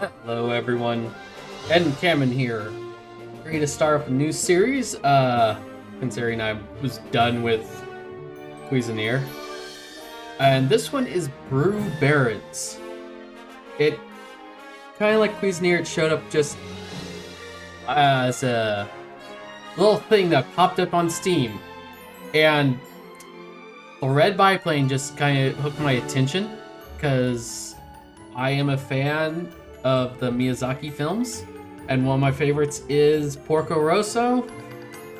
Hello everyone, N-camon here. Ready to start up a new series, considering I was done with Cuisinier. And this one is Brew Barons. It, kind of like Cuisinier, it showed up just as a little thing that popped up on Steam. And the red biplane just kind of hooked my attention, because I am a fan of the Miyazaki films, and one of my favorites is Porco Rosso.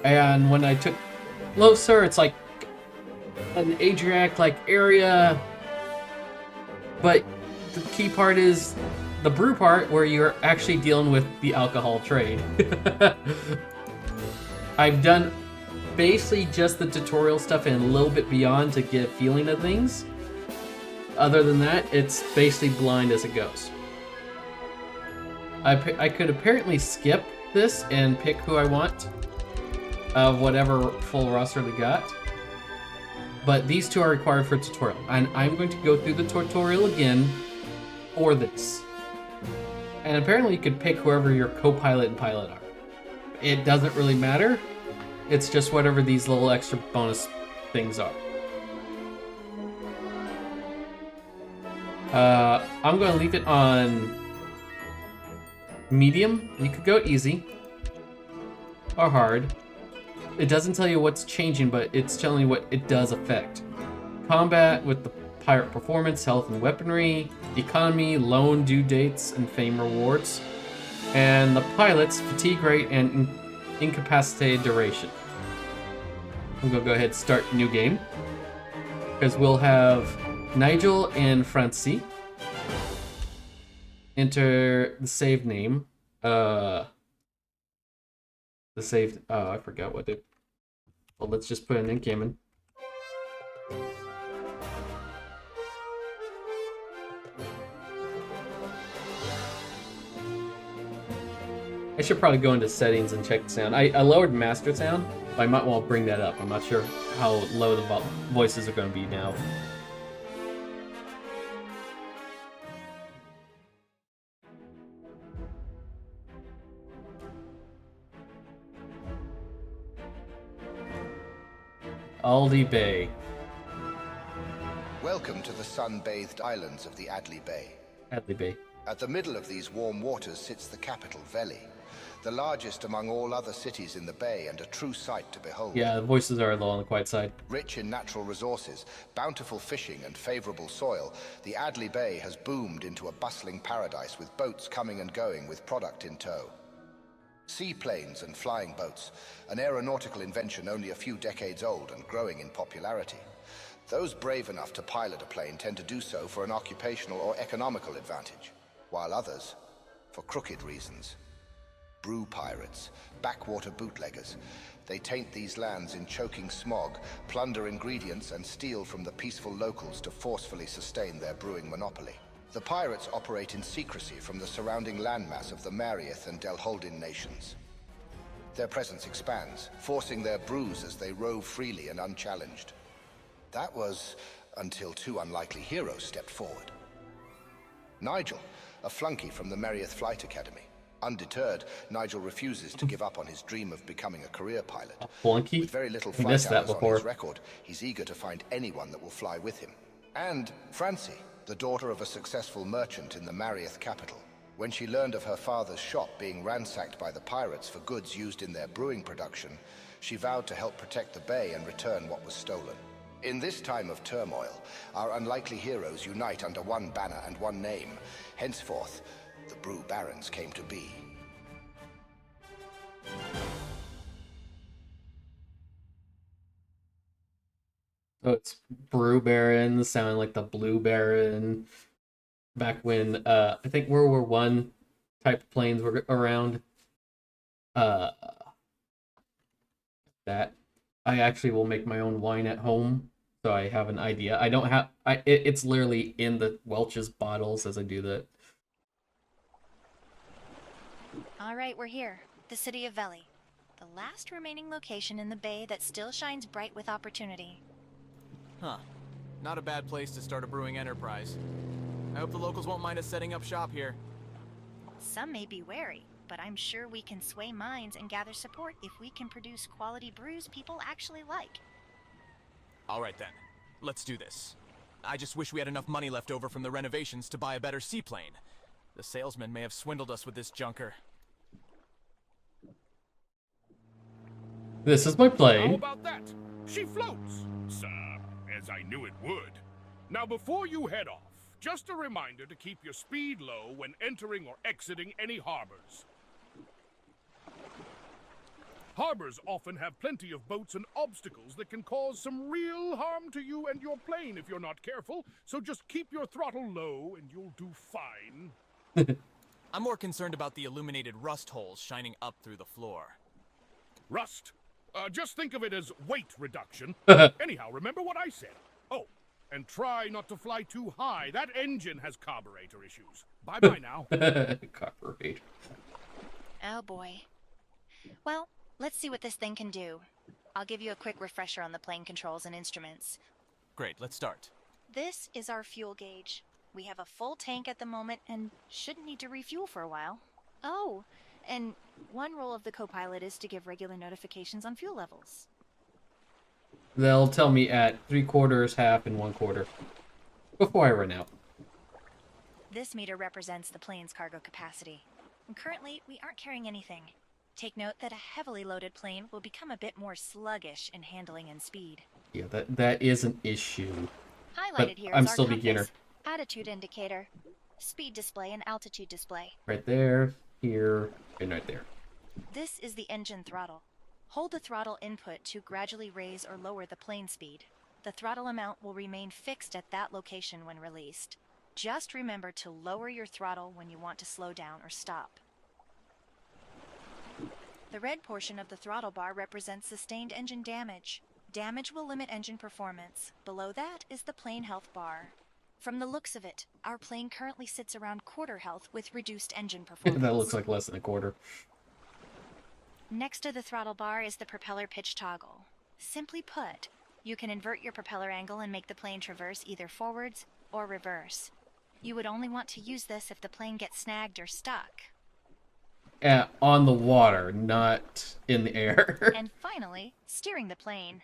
And when I took closer, it's like an Adriatic-like area, but the key part is the brew part, where you're actually dealing with the alcohol trade. I've done basically just the tutorial stuff and a little bit beyond to get a feeling of things. Other than that, it's basically blind as it goes. I could apparently skip this and pick who I want of whatever full roster they got. But these two are required for a tutorial. And I'm going to go through the tutorial again for this. And apparently you could pick whoever your co-pilot and pilot are. It doesn't really matter. It's just whatever these little extra bonus things are. I'm going to leave it on medium. You could go easy or hard. It doesn't tell you what's changing, but it's telling you what it does affect. Combat with the pirate performance, health and weaponry, economy, loan due dates, and fame rewards. And the pilots, fatigue rate and incapacitated duration. I'm going to go ahead and start a new game, because we'll have Nigel and Francie. Enter the save name. I forgot what it. Well, let's just put in N-camon. I should probably go into settings and check the sound. I lowered master sound, but I might want to bring that up. I'm not sure how low the voices are going to be now. Aldi Bay. Welcome to the sun-bathed islands of the Adley Bay. Adley Bay. At the middle of these warm waters sits the capital, Veli, the largest among all other cities in the bay and a true sight to behold. Yeah, the voices are a little on the quiet side. Rich in natural resources, bountiful fishing and favorable soil, the Adley Bay has boomed into a bustling paradise with boats coming and going with product in tow. Seaplanes and flying boats, an aeronautical invention only a few decades old and growing in popularity. Those brave enough to pilot a plane tend to do so for an occupational or economical advantage, while others, for crooked reasons. Brew pirates, backwater bootleggers. They taint these lands in choking smog, plunder ingredients, and steal from the peaceful locals to forcefully sustain their brewing monopoly. The pirates operate in secrecy from the surrounding landmass of the Marieth and Delholdin nations. Their presence expands, forcing their brews as they rove freely and unchallenged. That was until two unlikely heroes stepped forward. Nigel, a flunky from the Marieth Flight Academy. Undeterred, Nigel refuses to give up on his dream of becoming a career pilot. A flunky? With very little flight hours on his record, he's eager to find anyone that will fly with him. And Francie, the daughter of a successful merchant in the Marieth capital. When she learned of her father's shop being ransacked by the pirates for goods used in their brewing production, she vowed to help protect the bay and return what was stolen. In this time of turmoil, our unlikely heroes unite under one banner and one name. Henceforth, the Brew Barons came to be. Oh, it's Brew Baron, sounding like the Blue Baron. Back when, I think World War One type of planes were around. That. I actually will make my own wine at home, so I have an idea. I don't have... it's literally in the Welch's bottles as I do that. All right, we're here. The city of Veli. The last remaining location in the bay that still shines bright with opportunity. Huh. Not a bad place to start a brewing enterprise. I hope the locals won't mind us setting up shop here. Some may be wary, but I'm sure we can sway minds and gather support if we can produce quality brews people actually like. All right then, let's do this. I just wish we had enough money left over from the renovations to buy a better seaplane. The salesman may have swindled us with this junker. This is my How plane. about that? She floats, sir, as I knew it would. Now before you head off, just a reminder to keep your speed low when entering or exiting any harbors. Harbors often have plenty of boats and obstacles that can cause some real harm to you and your plane if you're not careful, so just keep your throttle low and you'll do fine. I'm more concerned about the illuminated rust holes shining up through the floor. Rust? Just think of it as weight reduction. Anyhow, remember what I said. Oh, and try not to fly too high. That engine has carburetor issues. Bye-bye now. Carburetor. Oh boy. Well, let's see what this thing can do. I'll give you a quick refresher on the plane controls and instruments. Great, let's start. This is our fuel gauge. We have a full tank at the moment and shouldn't need to refuel for a while. Oh, and one role of the co-pilot is to give regular notifications on fuel levels. They'll tell me at 3/4, half, and 1/4 before I run out. This meter represents the plane's cargo capacity. And currently, we aren't carrying anything. Take note that a heavily loaded plane will become a bit more sluggish in handling and speed. Yeah, that is an issue. Highlighted here I'm is our still compass, beginner. attitude indicator, speed display, and altitude display. Right there, here, and right there. This is the engine throttle. Hold the throttle input to gradually raise or lower the plane speed. The throttle amount will remain fixed at that location when released. Just remember to lower your throttle when you want to slow down or stop. The red portion of the throttle bar represents sustained engine damage. Damage will limit engine performance. Below that is the plane health bar. From the looks of it, our plane currently sits around quarter health with reduced engine performance. That looks like less than 1/4. Next to the throttle bar is the propeller pitch toggle. Simply put, you can invert your propeller angle and make the plane traverse either forwards or reverse. You would only want to use this if the plane gets snagged or stuck. On the water, not in the air. And finally, steering the plane.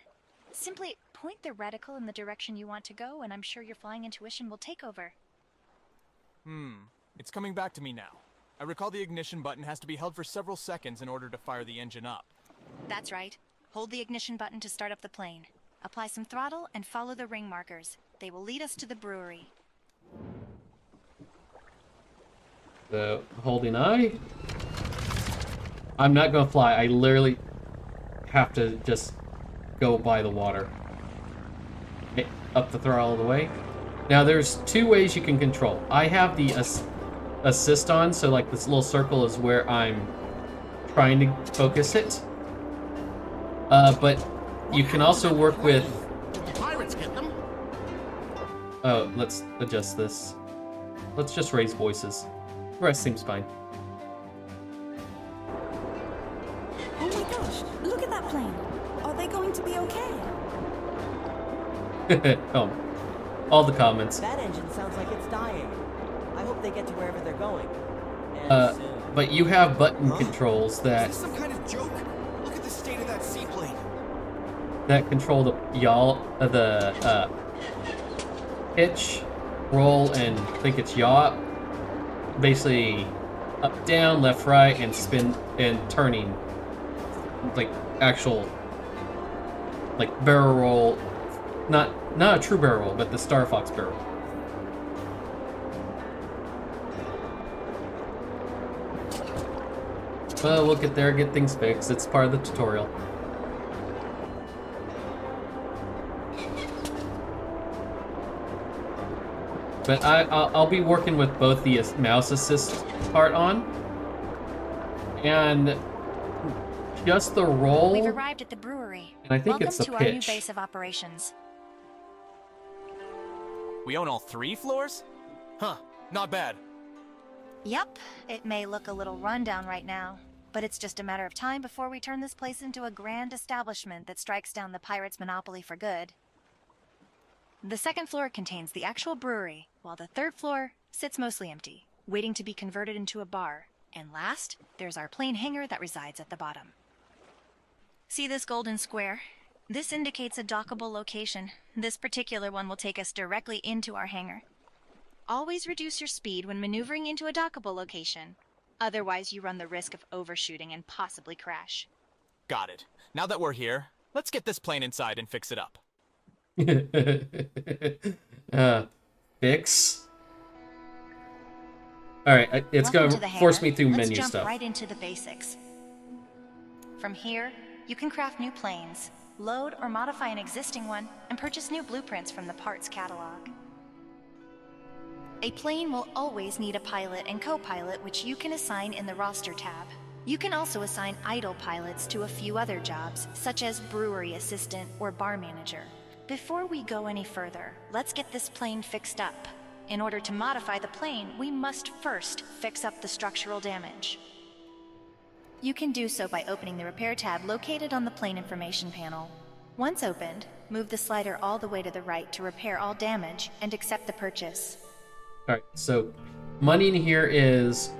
Simply point the reticle in the direction you want to go, and I'm sure your flying intuition will take over. It's coming back to me now. I recall the ignition button has to be held for several seconds in order to fire the engine up. That's right. Hold the ignition button to start up the plane. Apply some throttle and follow the ring markers. They will lead us to the brewery. The holding eye. I'm not gonna fly. I literally have to just go by the water. Okay, up the throttle all the way. Now there's 2 ways you can control. I have the assist on, so like this little circle is where I'm trying to focus it. But you can also work with... Did the pirates get them? Oh, let's adjust this. Let's just raise voices. The rest seems fine. Oh my gosh, look at that plane. Are they going to be okay? Oh, all the comments. That engine sounds like it's dying. I hope they get to wherever they're going. And soon. But you have button controls that Is this some kind of joke? Look at the state of that seaplane. control the pitch, roll, and I think it's yaw. Basically, up, down, left, right, and spin and turning, like actual, like barrel roll, not a true barrel roll, but the Star Fox barrel. Well, we'll get there, get things fixed. It's part of the tutorial. But I'll be working with both the mouse assist part on and just the roll. We've arrived at the brewery. And I think Welcome it's the to our new pitch. base of operations. We own all 3 floors? Huh, not bad. Yup, it may look a little rundown right now, but it's just a matter of time before we turn this place into a grand establishment that strikes down the pirates' monopoly for good. The second floor contains the actual brewery, while the third floor sits mostly empty. waiting to be converted into a bar. And last, there's our plane hangar that resides at the bottom. See this golden square? This indicates a dockable location. This particular one will take us directly into our hangar. Always reduce your speed when maneuvering into a dockable location. Otherwise, you run the risk of overshooting and possibly crash. Got it. Now that we're here, let's get this plane inside and fix it up. Fix. All right, it's Welcome going to the to force hangar. me through Let's menu jump stuff. right into the basics. From here, you can craft new planes, load or modify an existing one, and purchase new blueprints from the parts catalog. A plane will always need a pilot and co-pilot, which you can assign in the roster tab. You can also assign idle pilots to a few other jobs, such as brewery assistant or bar manager. Before we go any further, let's get this plane fixed up. In order to modify the plane, we must first fix up the structural damage. You can do so by opening the repair tab located on the plane information panel. Once opened, move the slider all the way to the right to repair all damage and accept the purchase. All right, so money in here is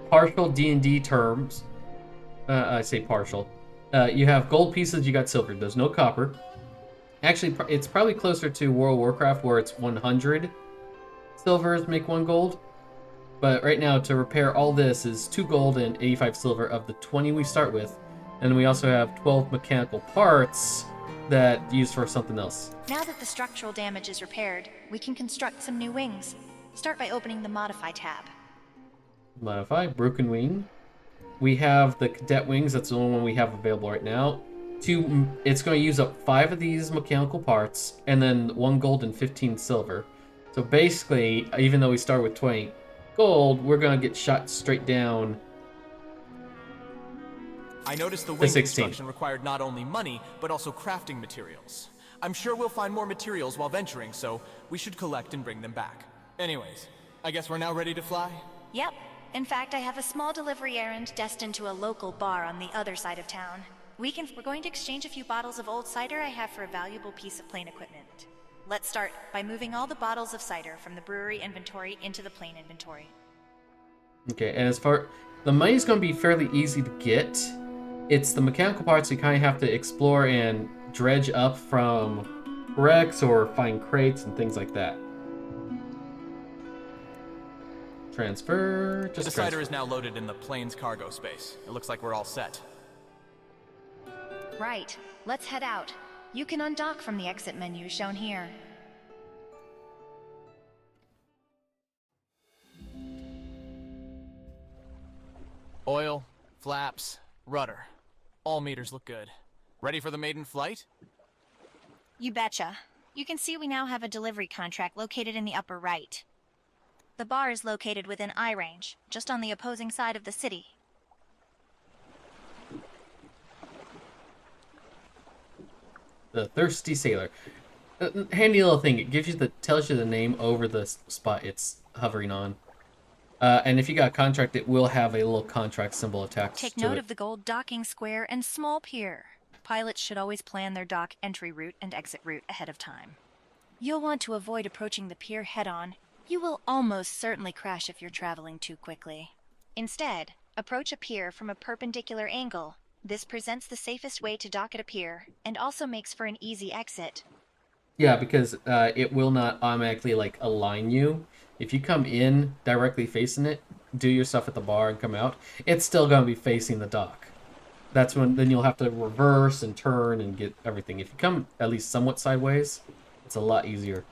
partial D&D terms. I say partial. You have gold pieces, you got silver. There's no copper. Actually, it's probably closer to World of Warcraft where it's 100 silvers make 1 gold. But right now, to repair all this is 2 gold and 85 silver of the 20 we start with. And we also have 12 mechanical parts that use for something else. Now that the structural damage is repaired, we can construct some new wings. Start by opening the Modify tab. Modify, broken wing. We have the cadet wings, that's the only one we have available right now. It's going to use up 5 of these mechanical parts, and then 1 gold and 15 silver. So basically, even though we start with 20 gold, we're going to get shot straight down. I noticed the wing 16. construction required not only money, but also crafting materials. I'm sure we'll find more materials while venturing, so we should collect and bring them back. Anyways, I guess we're now ready to fly? Yep. In fact, I have a small delivery errand destined to a local bar on the other side of town. We're going to exchange a few bottles of old cider I have for a valuable piece of plane equipment. Let's start by moving all the bottles of cider from the brewery inventory into the plane inventory. Okay, and as far... the money's going to be fairly easy to get. It's the mechanical parts you kind of have to explore and dredge up from wrecks or find crates and things like that. Transfer. The cider is now loaded in the plane's cargo space. It looks like we're all set. Right. Let's head out. You can undock from the exit menu shown here. Oil, flaps, rudder. All meters look good. Ready for the maiden flight? You betcha. You can see we now have a delivery contract located in the upper right. The bar is located within eye range, just on the opposing side of the city. The Thirsty Sailor. Handy little thing. It tells you the name over the spot it's hovering on. And if you got a contract, it will have a little contract symbol attached to it. Take note of the gold docking square and small pier. Pilots should always plan their dock entry route and exit route ahead of time. You'll want to avoid approaching the pier head-on. You will almost certainly crash if you're traveling too quickly. Instead, approach a pier from a perpendicular angle. This presents the safest way to dock at a pier, and also makes for an easy exit. Yeah, because it will not automatically align you. If you come in directly facing it, do your stuff at the bar and come out, it's still going to be facing the dock. Then you'll have to reverse and turn and get everything. If you come at least somewhat sideways, it's a lot easier.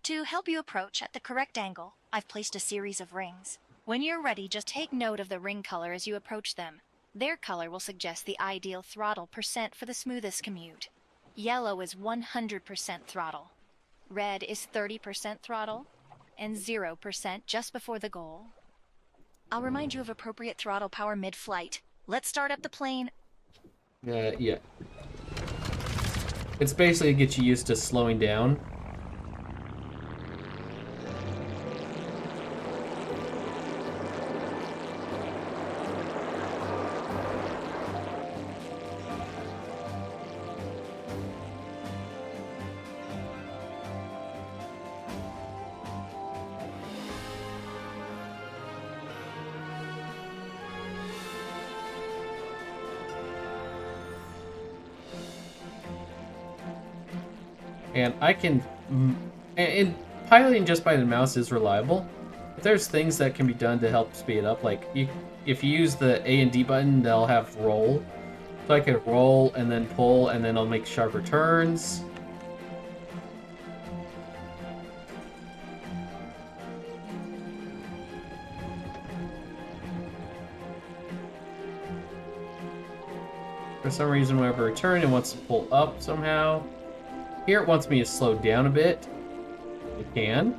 To help you approach at the correct angle, I've placed a series of rings. When you're ready, just take note of the ring color as you approach them. Their color will suggest the ideal throttle percent for the smoothest commute. Yellow is 100% throttle. Red is 30% throttle, and 0% just before the goal. I'll remind you of appropriate throttle power mid-flight. Let's start up the plane. Yeah. It's basically to get you used to slowing down. And I can... And piloting just by the mouse is reliable. But there's things that can be done to help speed it up. Like, if you use the A and D button, they'll have roll. So I could roll and then pull, and then I'll make sharper turns. For some reason, whenever I turn, it wants to pull up somehow. Here, it wants me to slow down a bit. It can.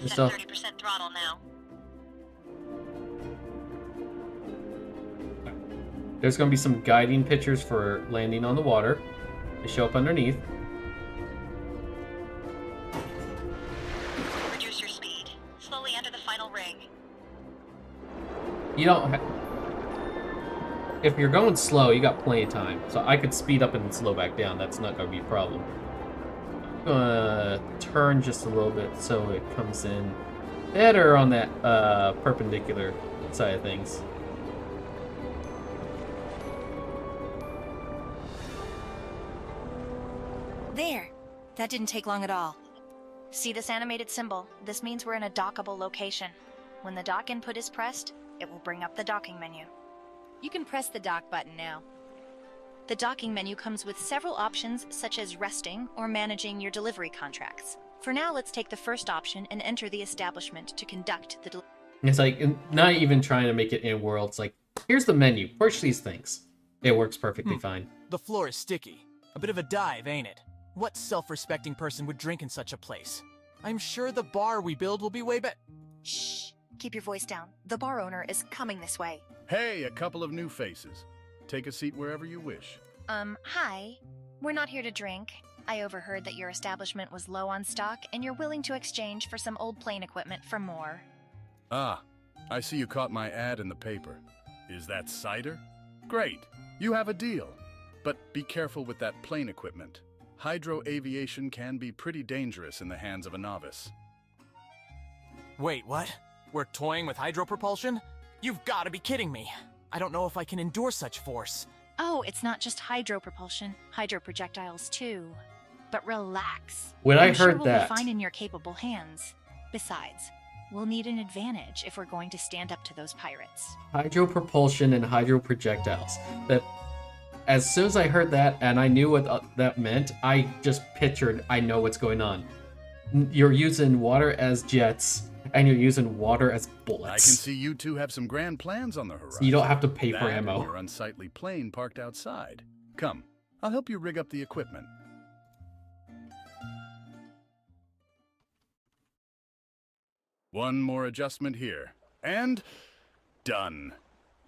Set 30% throttle now. There's going to be some guiding pictures for landing on the water. They show up underneath. Reduce your speed. Slowly enter the final ring. You don't if you're going slow, you got plenty of time. So I could speed up and slow back down. That's not going to be a problem. I'm going to turn just a little bit so it comes in better on that perpendicular side of things. There. That didn't take long at all. See this animated symbol? This means we're in a dockable location. When the dock input is pressed, it will bring up the docking menu. You can press the dock button now. The docking menu comes with several options such as resting or managing your delivery contracts. For now, let's take the first option and enter the establishment to conduct the delivery. It's like, not even trying to make it in-world. It's like, here's the menu. Push these things. It works perfectly fine. The floor is sticky. A bit of a dive, ain't it? What self-respecting person would drink in such a place? I'm sure the bar we build will be way better. Shh. Keep your voice down. The bar owner is coming this way. Hey, a couple of new faces. Take a seat wherever you wish. Hi. We're not here to drink. I overheard that your establishment was low on stock, and you're willing to exchange for some old plane equipment for more. Ah, I see you caught my ad in the paper. Is that cider? Great. You have a deal. But be careful with that plane equipment. Hydro aviation can be pretty dangerous in the hands of a novice. Wait, what? We're toying with hydropropulsion? You've got to be kidding me. I don't know if I can endure such force. Oh, it's not just hydro propulsion. Hydro projectiles, too. But relax. When I I'm sure heard we'll that... be fine in your capable hands. Besides, we'll need an advantage if we're going to stand up to those pirates. Hydro propulsion and hydro projectiles. That, as soon as I heard that and I knew what that meant, I just pictured, I know what's going on. You're using water as jets, and you're using water as bullets. I can see you two have some grand plans on the horizon. You don't have to pay for That ammo. and your unsightly plane parked outside. Come, I'll help you rig up the equipment. One more adjustment here. And done.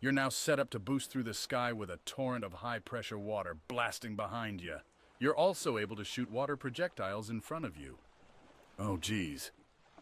You're now set up to boost through the sky with a torrent of high-pressure water blasting behind you. You're also able to shoot water projectiles in front of you. Oh, geez.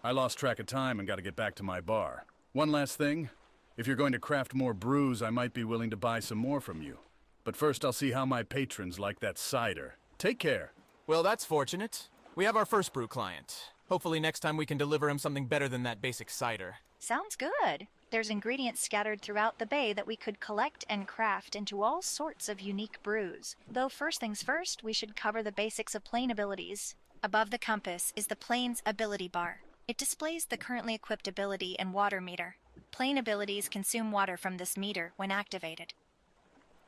I lost track of time and got to get back to my bar. One last thing. If you're going to craft more brews, I might be willing to buy some more from you. But first, I'll see how my patrons like that cider. Take care. Well, that's fortunate. We have our first brew client. Hopefully next time we can deliver him something better than that basic cider. Sounds good. There's ingredients scattered throughout the bay that we could collect and craft into all sorts of unique brews. Though first things first, we should cover the basics of plane abilities. Above the compass is the plane's ability bar. It displays the currently equipped ability and water meter. Plane abilities consume water from this meter when activated.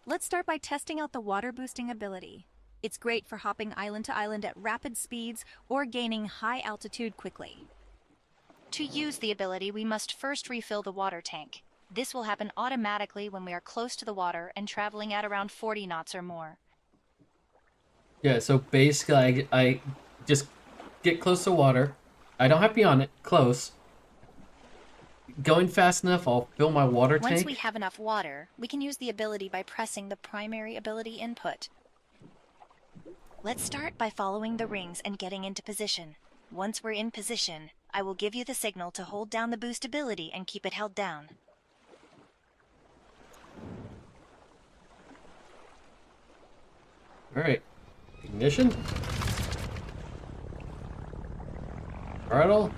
Let's start by testing out the water boosting ability. It's great for hopping island to island at rapid speeds or gaining high altitude quickly. To use the ability, we must first refill the water tank. This will happen automatically when we are close to the water and traveling at around 40 knots or more. Yeah, so basically I just get close to water. I don't have to be on it, close. Going fast enough, I'll fill my water tank. Once we have enough water, we can use the ability by pressing the primary ability input. Let's start by following the rings and getting into position. Once we're in position, I will give you the signal to hold down the boost ability and keep it held down. Alright. Ignition. Throttle.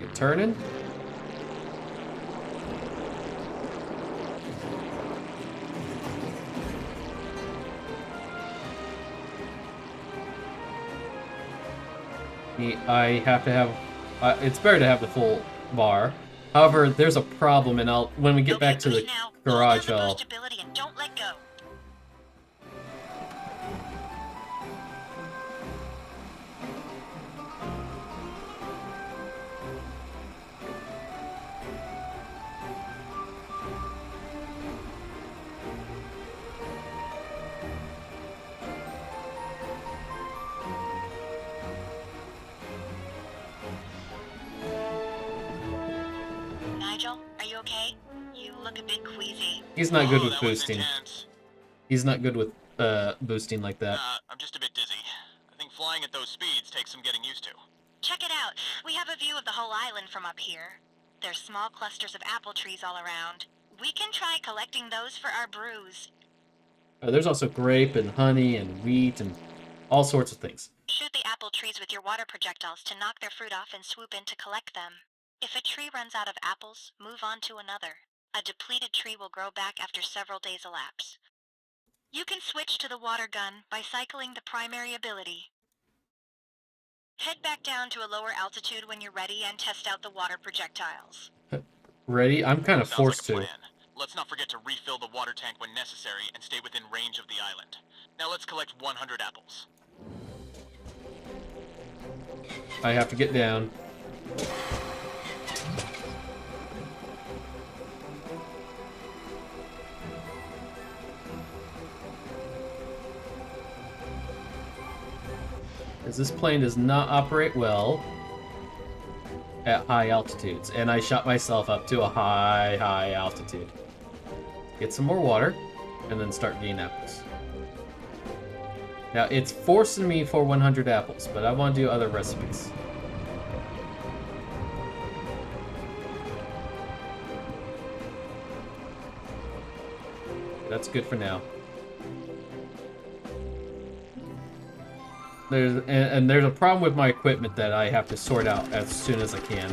Get turning. I have to have... it's better to have the full bar. However, there's a problem, and when we get back to the garage, I'll... ability and don't let go. Nigel, are you okay? You look a bit queasy. He's not good with that was boosting. intense. He's not good with boosting like that. I'm just a bit dizzy. I think flying at those speeds takes some getting used to. Check it out. We have a view of the whole island from up here. There's small clusters of apple trees all around. We can try collecting those for our brews. There's also grape and honey and wheat and all sorts of things. Shoot the apple trees with your water projectiles to knock their fruit off and swoop in to collect them. If a tree runs out of apples, move on to another. A depleted tree will grow back after several days elapse. You can switch to the water gun by cycling the primary ability. Head back down to a lower altitude when you're ready and test out the water projectiles. Ready? I'm kind of Sounds forced like a to. plan. Let's not forget to refill the water tank when necessary and stay within range of the island. Now let's collect 100 apples. I have to get down. As this plane does not operate well at high altitudes, and I shot myself up to a high altitude. Get some more water, and then start getting apples. Now, it's forcing me for 100 apples, but I want to do other recipes. That's good for now. There's a problem with my equipment that I have to sort out as soon as I can.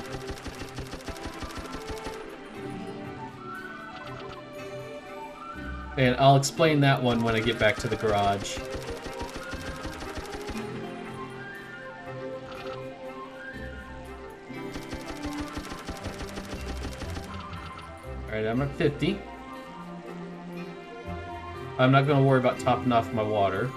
And I'll explain that one when I get back to the garage. Alright, I'm at 50. I'm not going to worry about topping off my water.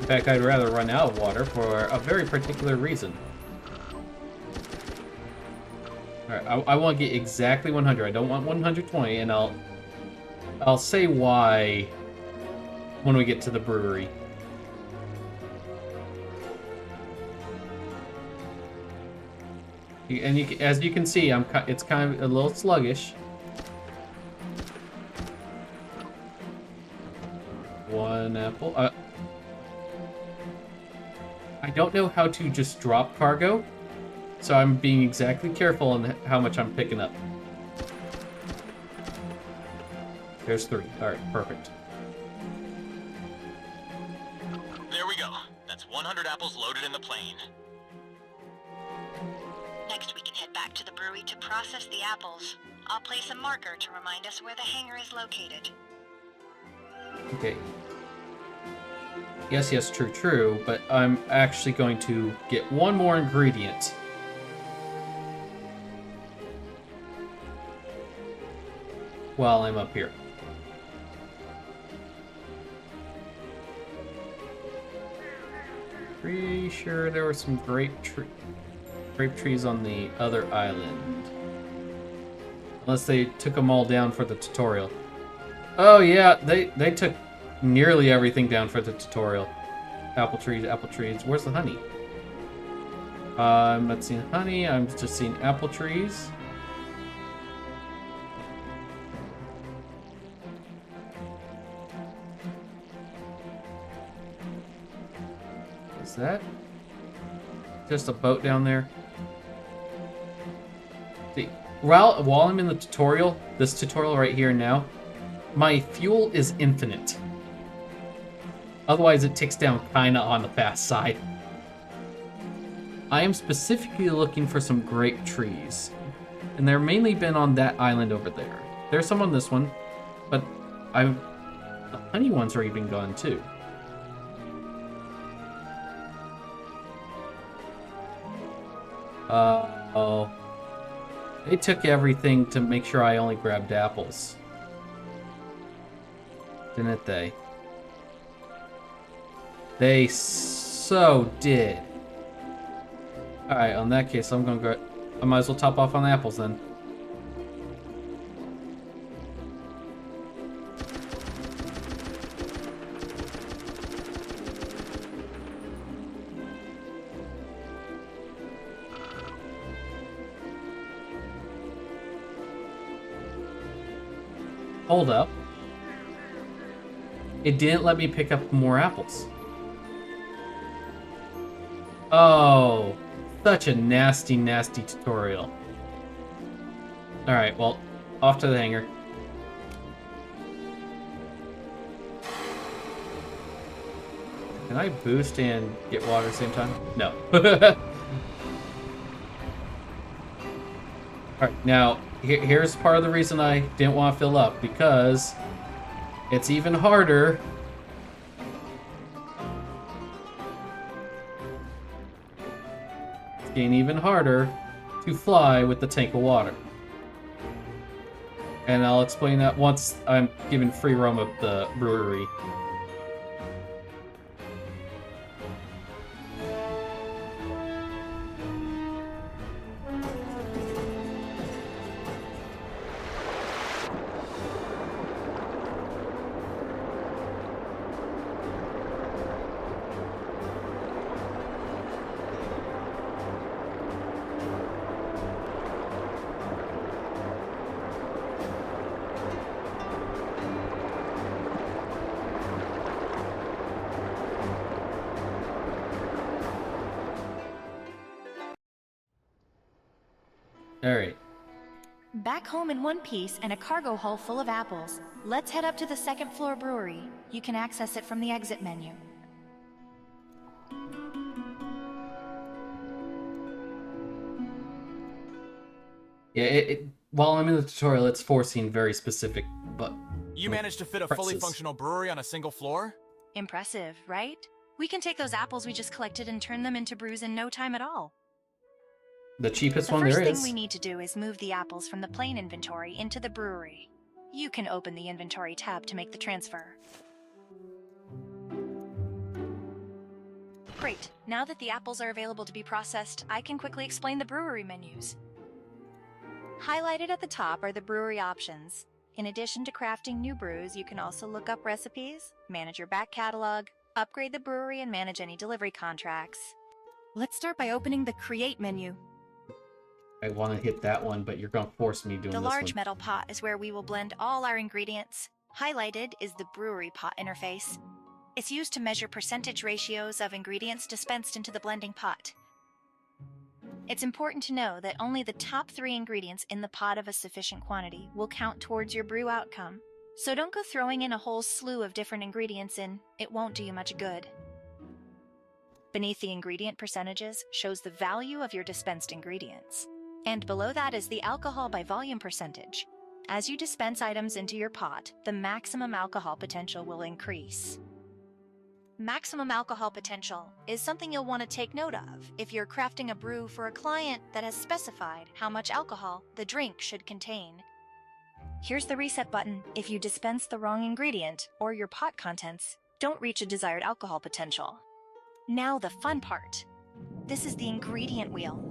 In fact, I'd rather run out of water for a very particular reason. Alright, I want to get exactly 100. I don't want 120, and I'll say why when we get to the brewery. And as you can see, it's kind of a little sluggish. One apple. I don't know how to just drop cargo, so I'm being exactly careful on how much I'm picking up. There's 3. Alright, perfect. There we go. That's 100 apples loaded in the plane. Next, we can head back to the brewery to process the apples. I'll place a marker to remind us where the hangar is located. Okay. Yes, true, but I'm actually going to get one more ingredient. While I'm up here. Pretty sure there were some grape trees on the other island. Unless they took them all down for the tutorial. Oh yeah, they took nearly everything down for the tutorial. Apple trees. Where's the honey? I'm not seeing honey, I'm just seeing apple trees. Is that just a boat down there? See, while I'm in the tutorial, this tutorial right here and now, my fuel is infinite. Otherwise, it ticks down kinda on the fast side. I am specifically looking for some grape trees, and they're mainly been on that island over there. There's some on this one, but the honey ones are even gone too. Oh. They took everything to make sure I only grabbed apples. Didn't they? They so did. Alright, in that case, I'm gonna go... I might as well top off on the apples then. Hold up. It didn't let me pick up more apples. Oh, such a nasty, nasty tutorial. Alright, well, off to the hangar. Can I boost and get water at the same time? No. Alright, now, here's part of the reason I didn't want to fill up, because it's even harder. It's getting even harder to fly with the tank of water. And I'll explain that once I'm given free roam of the brewery. Alright. Back home in one piece and a cargo hull full of apples. Let's head up to the second floor brewery. You can access it from the exit menu. Yeah, while I'm in the tutorial, it's forcing very specific, but... You managed to fit a fully functional brewery on a single floor? Impressive, right? We can take those apples we just collected and turn them into brews in no time at all. The cheapest one there The is. first thing we need to do is move the apples from the plain inventory into the brewery. You can open the inventory tab to make the transfer. Great. Now that the apples are available to be processed, I can quickly explain the brewery menus. Highlighted at the top are the brewery options. In addition to crafting new brews, you can also look up recipes, manage your back catalog, upgrade the brewery, and manage any delivery contracts. Let's start by opening the Create menu. I want to hit that one, but you're going to force me doing this one. The large metal pot is where we will blend all our ingredients. Highlighted is the brewery pot interface. It's used to measure percentage ratios of ingredients dispensed into the blending pot. It's important to know that only the top 3 ingredients in the pot of a sufficient quantity will count towards your brew outcome. So don't go throwing in a whole slew of different ingredients in. It won't do you much good. Beneath the ingredient percentages shows the value of your dispensed ingredients. And below that is the alcohol by volume percentage. As you dispense items into your pot, the maximum alcohol potential will increase. Maximum alcohol potential is something you'll want to take note of if you're crafting a brew for a client that has specified how much alcohol the drink should contain. Here's the reset button. If you dispense the wrong ingredient or your pot contents don't reach a desired alcohol potential. Now the fun part. This is the ingredient wheel.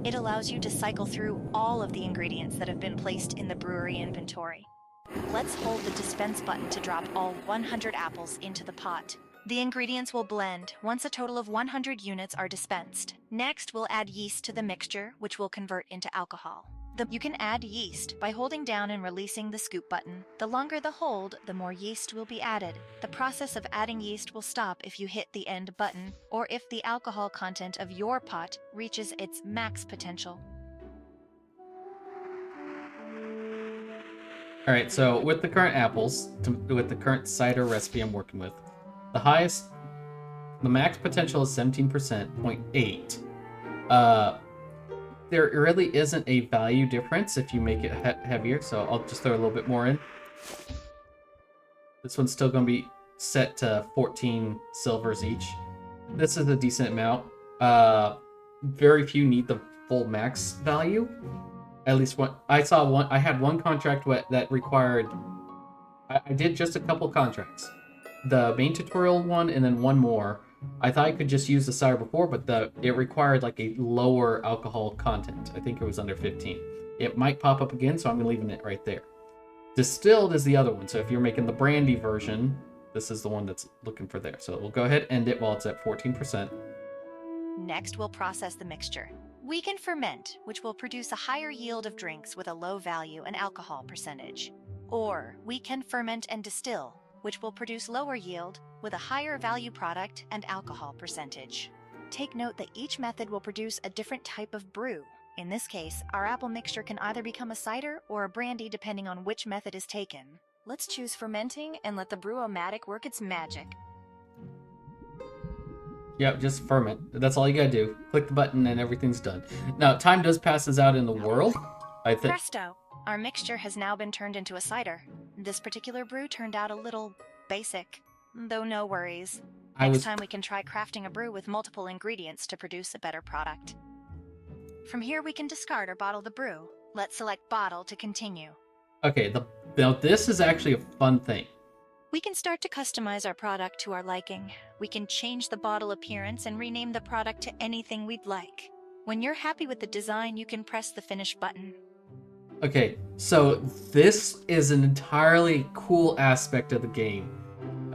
It allows you to cycle through all of the ingredients that have been placed in the brewery inventory. Let's hold the dispense button to drop all 100 apples into the pot. The ingredients will blend once a total of 100 units are dispensed. Next, we'll add yeast to the mixture, which will convert into alcohol. You can add yeast by holding down and releasing the scoop button. The longer the hold, the more yeast will be added. The process of adding yeast will stop if you hit the end button, or if the alcohol content of your pot reaches its max potential. All right, so with the current apples, with the current cider recipe I'm working with, the max potential is 17%, 0.8. There really isn't a value difference if you make it heavier, so I'll just throw a little bit more in. This one's still going to be set to 14 silvers each. This is a decent amount. Very few need the full max value. At least one. I had one contract that required. I did just a couple contracts. The main tutorial one and then one more. I thought I could just use the cider before, but it required like a lower alcohol content. I think it was under 15. It might pop up again, so I'm leaving it right there. Distilled is the other one, so if you're making the brandy version, this is the one that's looking for there. So we'll go ahead and end it while it's at 14%. Next, we'll process the mixture. We can ferment, which will produce a higher yield of drinks with a low value and alcohol percentage. Or we can ferment and distill, which will produce lower yield with a higher value product and alcohol percentage. Take note that each method will produce a different type of brew. In this case, our apple mixture can either become a cider or a brandy depending on which method is taken. Let's choose fermenting and let the Brew-O-Matic work its magic. Yep, just ferment. That's all you gotta do. Click the button and everything's done. Now, time does pass us out in the world. I think. Presto! Our mixture has now been turned into a cider. This particular brew turned out a little basic, though no worries. Next time we can try crafting a brew with multiple ingredients to produce a better product. From here we can discard or bottle the brew. Let's select bottle to continue. Okay, now this is actually a fun thing. We can start to customize our product to our liking. We can change the bottle appearance and rename the product to anything we'd like. When you're happy with the design, you can press the finish button. Okay, so this is an entirely cool aspect of the game.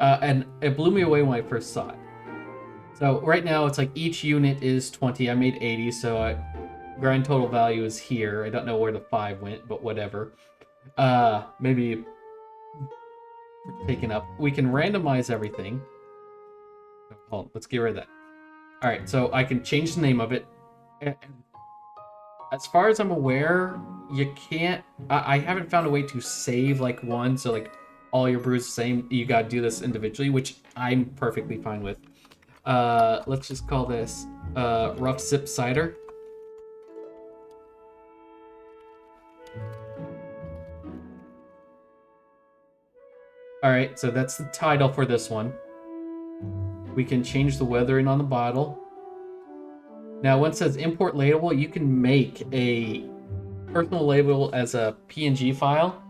And it blew me away when I first saw it. So right now it's like each unit is 20. I made 80, so grand total value is here. I don't know where the 5 went, but whatever. Maybe taken up. We can randomize everything. Hold on, let's get rid of that. Alright, so I can change the name of it. As far as I'm aware, you can't... I haven't found a way to save like one, so like all your brews the same. You gotta do this individually, which I'm perfectly fine with. Let's just call this Rough Sip Cider. Alright, so that's the title for this one. We can change the weathering on the bottle. Now, when it says import label, you can make a personal label as a PNG file,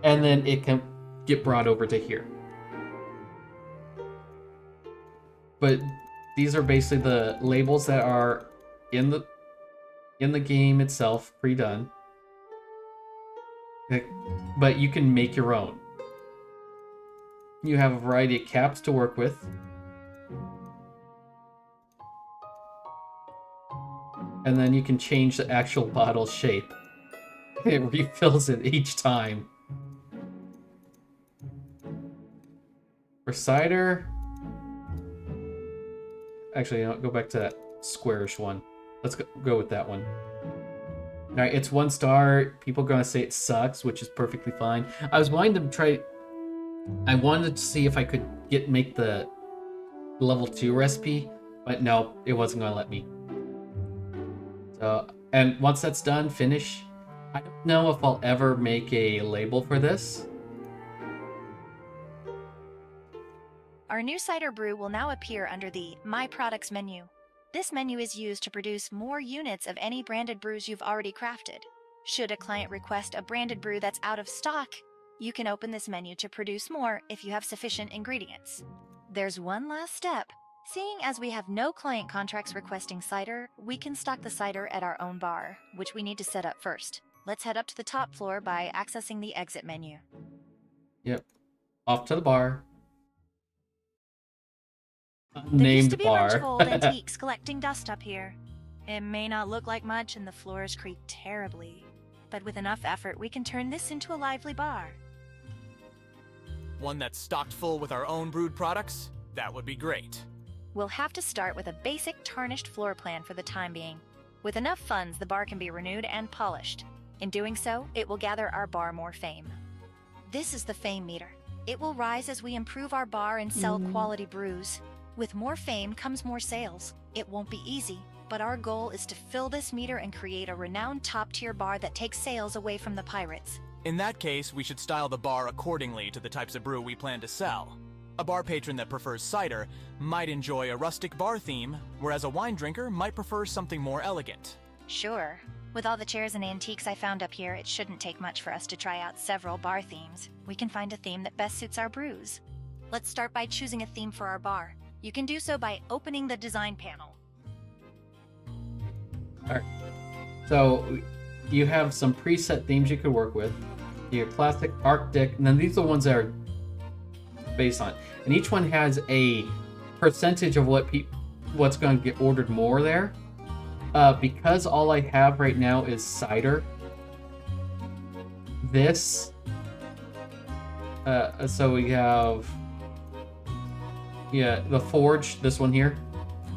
and then it can get brought over to here. But these are basically the labels that are in the game itself, pre-done. But you can make your own. You have a variety of caps to work with. And then you can change the actual bottle shape. It refills it each time. For cider... Actually, you know, go back to that squarish one. Let's go with that one. Alright, it's 1 star. People are going to say it sucks, which is perfectly fine. I was wanting to try... I wanted to see if I could make the level 2 recipe, but no, it wasn't going to let me. So, and once that's done, finish. I don't know if I'll ever make a label for this. Our new cider brew will now appear under the My Products menu. This menu is used to produce more units of any branded brews you've already crafted. Should a client request a branded brew that's out of stock, you can open this menu to produce more if you have sufficient ingredients. There's one last step. Seeing as we have no client contracts requesting cider, we can stock the cider at our own bar, which we need to set up first. Let's head up to the top floor by accessing the exit menu. Yep. Off to the bar. There used to Named be a bunch bar. of old antiques collecting dust up here. It may not look like much and the floors creak terribly, but with enough effort we can turn this into a lively bar. One that's stocked full with our own brewed products? That would be great. We'll have to start with a basic tarnished floor plan for the time being. With enough funds, the bar can be renewed and polished. In doing so, it will gather our bar more fame. This is the fame meter. It will rise as we improve our bar and sell quality brews. With more fame comes more sales. It won't be easy, but our goal is to fill this meter and create a renowned top-tier bar that takes sales away from the pirates. In that case, we should style the bar accordingly to the types of brew we plan to sell. A bar patron that prefers cider might enjoy a rustic bar theme, whereas a wine drinker might prefer something more elegant. Sure. With all the chairs and antiques I found up here, it shouldn't take much for us to try out several bar themes. We can find a theme that best suits our brews. Let's start by choosing a theme for our bar. You can do so by opening the design panel. Alright. So, you have some preset themes you could work with. Your classic, Arctic, and then these are the ones that are based on. And each one has a percentage of what's going to get ordered more there. Because all I have right now is cider. This. So we have. Yeah, the Forge, this one here.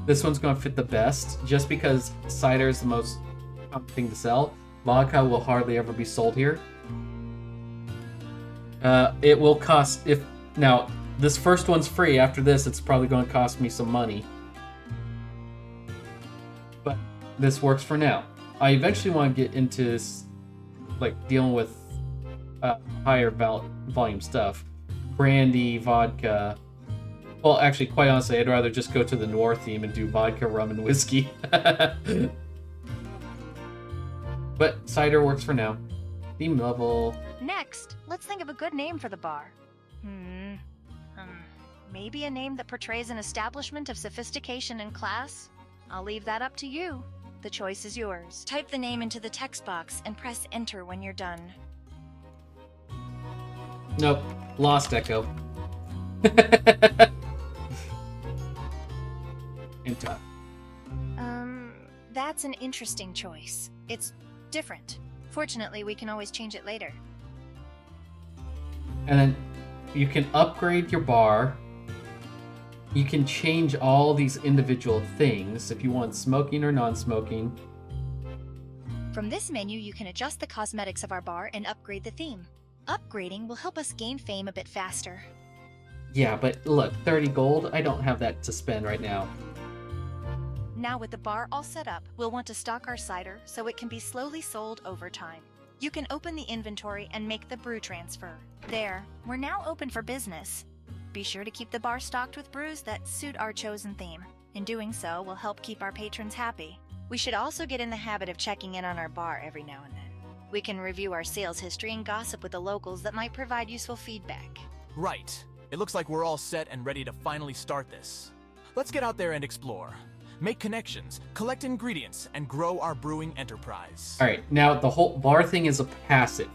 This one's going to fit the best, just because cider is the most common thing to sell. Vodka will hardly ever be sold here. It will cost, now, this first one's free. After this, it's probably going to cost me some money. But this works for now. I eventually want to get into this, like, dealing with higher volume stuff. Brandy, vodka. Well, actually, quite honestly, I'd rather just go to the noir theme and do vodka, rum, and whiskey. But cider works for now. Theme level. Next, let's think of a good name for the bar. Maybe a name that portrays an establishment of sophistication and class? I'll leave that up to you. The choice is yours. Type the name into the text box and press enter when you're done. Nope. Lost Echo. Enter. That's an interesting choice. It's different. Fortunately, we can always change it later. And then you can upgrade your bar. You can change all these individual things if you want smoking or non-smoking. From this menu, you can adjust the cosmetics of our bar and upgrade the theme. Upgrading will help us gain fame a bit faster. Yeah, but look, 30 gold, I don't have that to spend right now. Now with the bar all set up, we'll want to stock our cider so it can be slowly sold over time. You can open the inventory and make the brew transfer. There, we're now open for business. Be sure to keep the bar stocked with brews that suit our chosen theme. In doing so, will help keep our patrons happy. We should also get in the habit of checking in on our bar every now and then. We can review our sales history and gossip with the locals that might provide useful feedback. Right. It looks like we're all set and ready to finally start this. Let's get out there and explore. Make connections, collect ingredients, and grow our brewing enterprise. Alright, now the whole bar thing is a passive.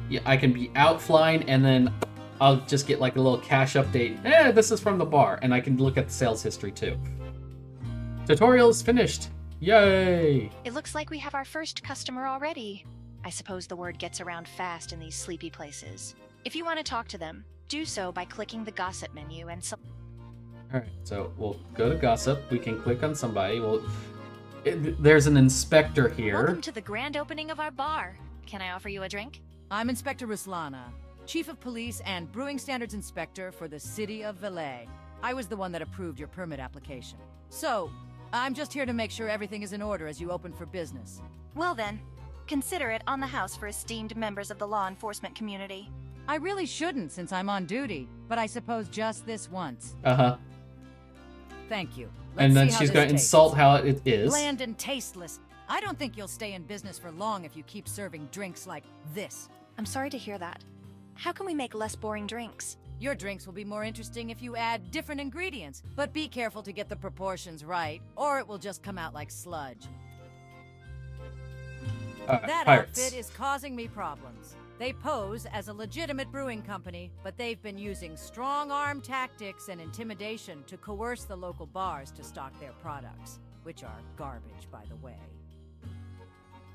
Yeah, I can be out flying and then I'll just get like a little cash update. This is from the bar, and I can look at the sales history too. Tutorial is finished. Yay! It looks like we have our first customer already. I suppose the word gets around fast in these sleepy places. If you want to talk to them, do so by clicking the gossip menu and Alright, so we'll go to gossip. We can click on somebody. There's an inspector here. Welcome to the grand opening of our bar. Can I offer you a drink? I'm Inspector Ruslana, Chief of Police and Brewing Standards Inspector for the City of Valais. I was the one that approved your permit application. So, I'm just here to make sure everything is in order as you open for business. Well then, consider it on the house for esteemed members of the law enforcement community. I really shouldn't since I'm on duty, but I suppose just this once. Uh-huh. Thank you. And then she's going to insult how it is. Bland and tasteless. I don't think you'll stay in business for long if you keep serving drinks like this. I'm sorry to hear that. How can we make less boring drinks? Your drinks will be more interesting if you add different ingredients, but be careful to get the proportions right, or it will just come out like sludge. That Pirates. outfit is causing me problems. They pose as a legitimate brewing company, but they've been using strong-arm tactics and intimidation to coerce the local bars to stock their products, which are garbage, by the way.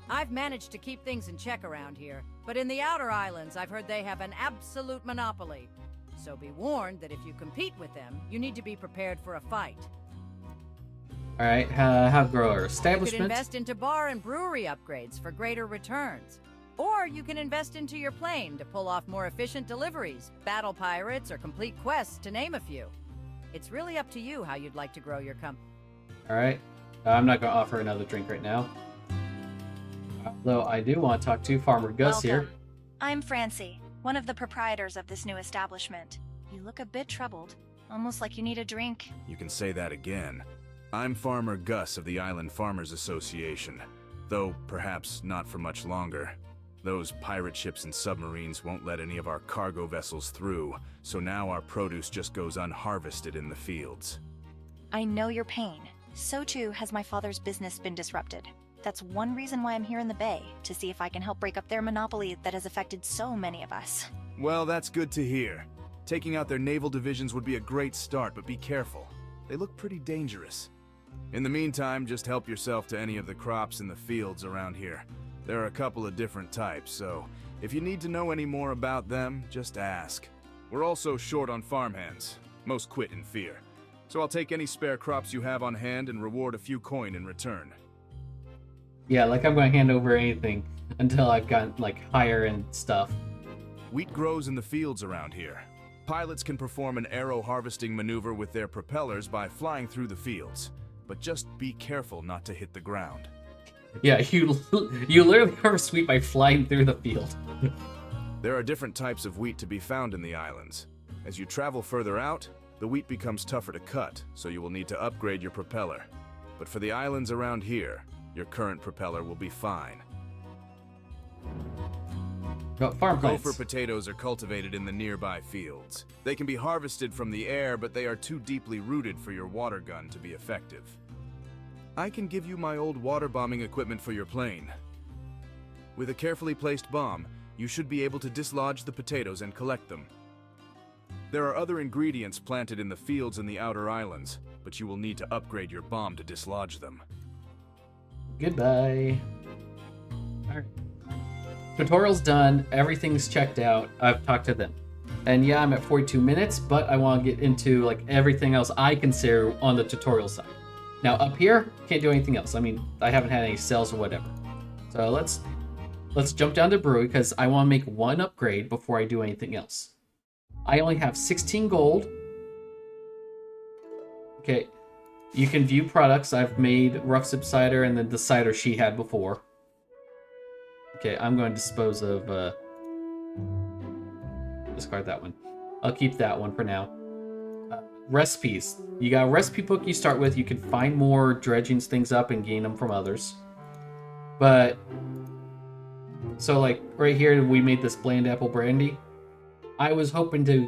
I've managed to keep things in check around here, but in the outer islands, I've heard they have an absolute monopoly. So be warned that if you compete with them, you need to be prepared for a fight. Alright, how grow our You could establishment? invest into bar and brewery upgrades for greater returns. Or you can invest into your plane to pull off more efficient deliveries, battle pirates, or complete quests, to name a few. It's really up to you how you'd like to grow your company. Alright. I'm not going to offer another drink right now. Although I do want to talk to Farmer Gus here. Welcome. I'm Francie, one of the proprietors of this new establishment. You look a bit troubled, almost like you need a drink. You can say that again. I'm Farmer Gus of the Island Farmers Association, though perhaps not for much longer. Those pirate ships and submarines won't let any of our cargo vessels through, so now our produce just goes unharvested in the fields. I know your pain. So too has my father's business been disrupted. That's one reason why I'm here in the Bay, to see if I can help break up their monopoly that has affected so many of us. Well, that's good to hear. Taking out their naval divisions would be a great start, but be careful. They look pretty dangerous. In the meantime, just help yourself to any of the crops in the fields around here. There are a couple of different types, so if you need to know any more about them, just ask. We're also short on farmhands. Most quit in fear. So I'll take any spare crops you have on hand and reward a few coin in return. Yeah, like I'm going to hand over anything until I've gotten, like, higher end stuff. Wheat grows in the fields around here. Pilots can perform an arrow harvesting maneuver with their propellers by flying through the fields. But just be careful not to hit the ground. Yeah, you literally harvest wheat by flying through the field. There are different types of wheat to be found in the islands. As you travel further out, the wheat becomes tougher to cut, so you will need to upgrade your propeller. But for the islands around here, your current propeller will be fine. Farm plants. Gopher potatoes are cultivated in the nearby fields. They can be harvested from the air, but they are too deeply rooted for your water gun to be effective. I can give you my old water bombing equipment for your plane. With a carefully placed bomb, you should be able to dislodge the potatoes and collect them. There are other ingredients planted in the fields in the outer islands, but you will need to upgrade your bomb to dislodge them. Goodbye. Alright. Tutorial's done. Everything's checked out. I've talked to them. And yeah, I'm at 42 minutes, but I want to get into like everything else I consider on the tutorial side. Now up here, can't do anything else. I mean, I haven't had any sales or whatever. So let's jump down to Brew because I want to make one upgrade before I do anything else. I only have 16 gold. Okay, you can view products. I've made rough sip cider and then the cider she had before. Okay, I'm going to dispose of, discard that one. I'll keep that one for now. Recipes. You got a recipe book you start with. You can find more dredgings things up and gain them from others. But, so like right here, we made this bland apple brandy. I was hoping to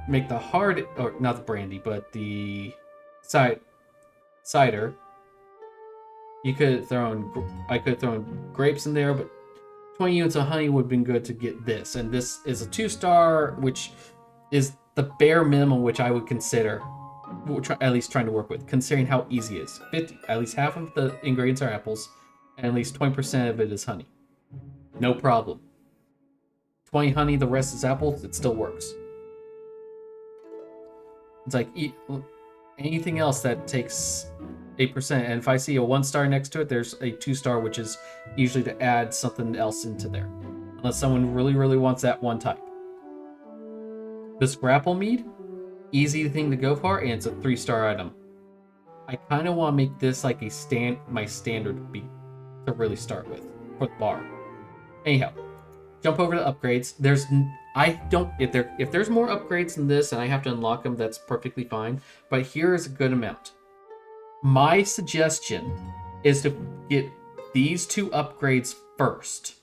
make the hard, or not the brandy, but the cider. You could have thrown, I could have thrown grapes in there, but 20 units of honey would have been good to get this. And this is a 2-star, which is the bare minimum which I would consider, at least trying to work with, considering how easy it is. 50, at least half of the ingredients are apples, and at least 20% of it is honey. No problem. 20 honey, the rest is apples, it still works. It's like anything else that takes 8%, and if I see a 1-star next to it, there's a 2-star, which is usually to add something else into there. Unless someone really, really wants that one type. This grapple mead, easy thing to go for, and it's a 3-star item. I kind of want to make this like my standard beat to really start with for the bar. Anyhow, jump over to upgrades. If there's more upgrades than this and I have to unlock them, that's perfectly fine. But here is a good amount. My suggestion is to get these 2 upgrades first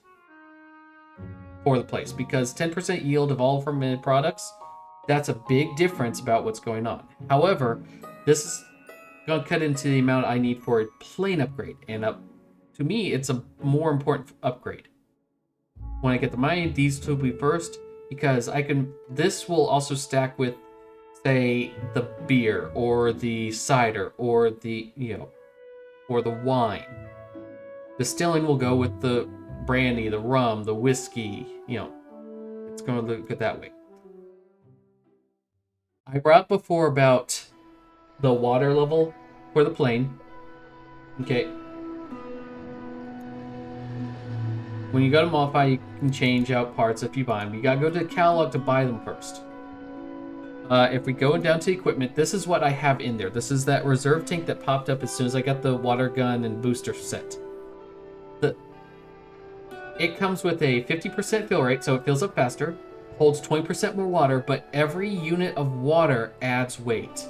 for the place, because 10% yield of all fermented products, that's a big difference about what's going on. However, this is going to cut into the amount I need for a plain upgrade, and to me, it's a more important upgrade. When I get the money, these 2 will be first, because this will also stack with, say, the beer, or the cider, or the, or the wine. Distilling will go with the brandy, the rum, the whiskey, it's going to look good that way. I brought up before about the water level for the plane. Okay. when you go to modify, you can change out parts if you buy them. You gotta go to the catalog to buy them first. If we go down to equipment, this is what I have in there. This is that reserve tank that popped up as soon as I got the water gun and booster set. It comes with a 50% fill rate, so it fills up faster, holds 20% more water, but every unit of water adds weight.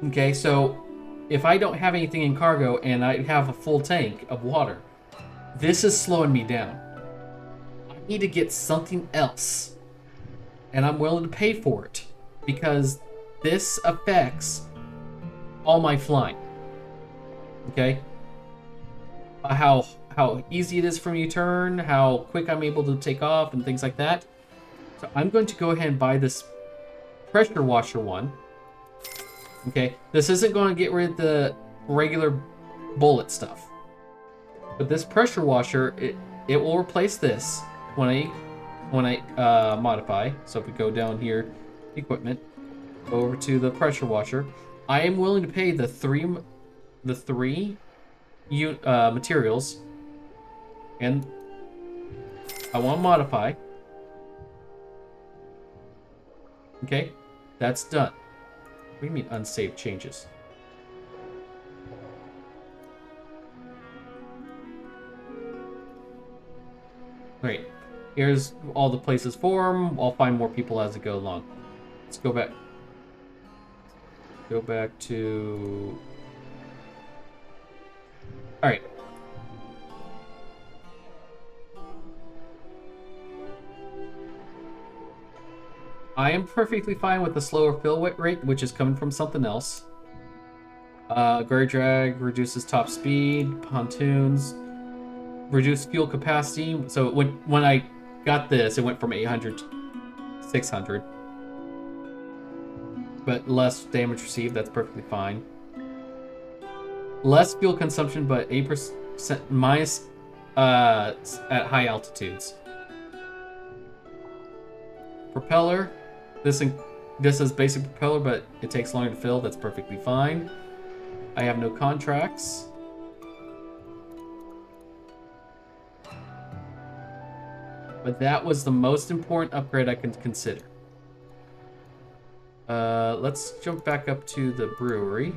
Okay, so if I don't have anything in cargo and I have a full tank of water, this is slowing me down. I need to get something else. And I'm willing to pay for it because this affects all my flying. Okay? How easy it is for me to turn, how quick I'm able to take off, and things like that. So I'm going to go ahead and buy this pressure washer one. Okay? This isn't going to get rid of the regular bullet stuff. But this pressure washer, it will replace this when I modify. So if we go down here, equipment, go over to the pressure washer, I am willing to pay the three materials, and I want to modify. Okay, that's done. What do you mean unsaved changes? Great. Here's all the places for them. I'll find more people as I go along. Let's go back. Go back to... Alright. I am perfectly fine with the slower fill rate, which is coming from something else. Gray drag reduces top speed, pontoons, reduce fuel capacity. So when I got this, it went from 800 to 600. But less damage received, that's perfectly fine. Less fuel consumption, but 8% minus at high altitudes. Propeller, this is basic propeller, but it takes longer to fill, that's perfectly fine. I have no contracts. But that was the most important upgrade I can consider. Let's jump back up to the brewery.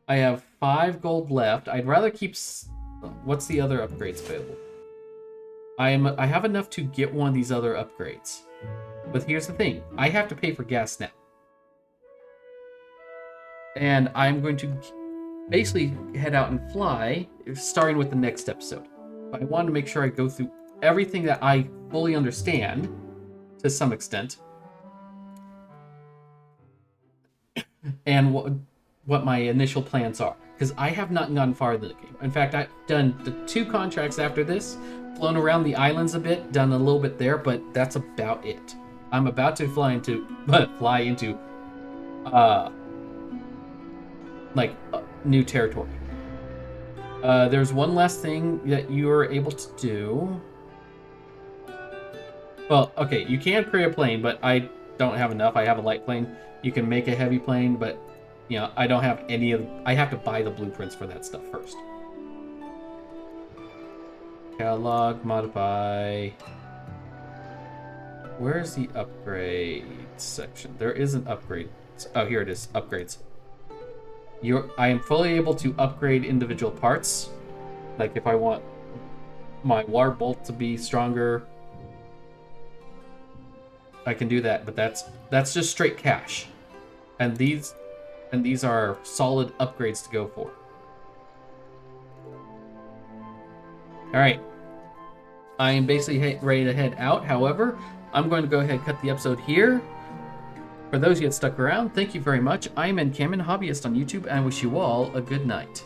I have 5 gold left. I'd rather keep... What's the other upgrades available? I have enough to get one of these other upgrades. But here's the thing. I have to pay for gas now. And I'm going to basically head out and fly, starting with the next episode. But I want to make sure I go through everything that I fully understand, to some extent. And what my initial plans are. Because I have not gone far in the game. In fact, I've done the 2 contracts after this, flown around the islands a bit, done a little bit there, but that's about it. I'm about to fly into new territory. There's one last thing that you are able to do. Well, okay, you can create a plane, but I don't have enough. I have a light plane. You can make a heavy plane, but you know, I don't have any of... I have to buy the blueprints for that stuff first. Catalog, modify. Where's the upgrade section? There is an upgrade. Oh, here it is. Upgrades. I am fully able to upgrade individual parts. Like if I want my water bolt to be stronger, I can do that. But that's just straight cash. And these are solid upgrades to go for. Alright. I am basically ready to head out. However, I'm going to go ahead and cut the episode here. For those of you that stuck around, thank you very much. I'm N-camon, hobbyist on YouTube, and I wish you all a good night.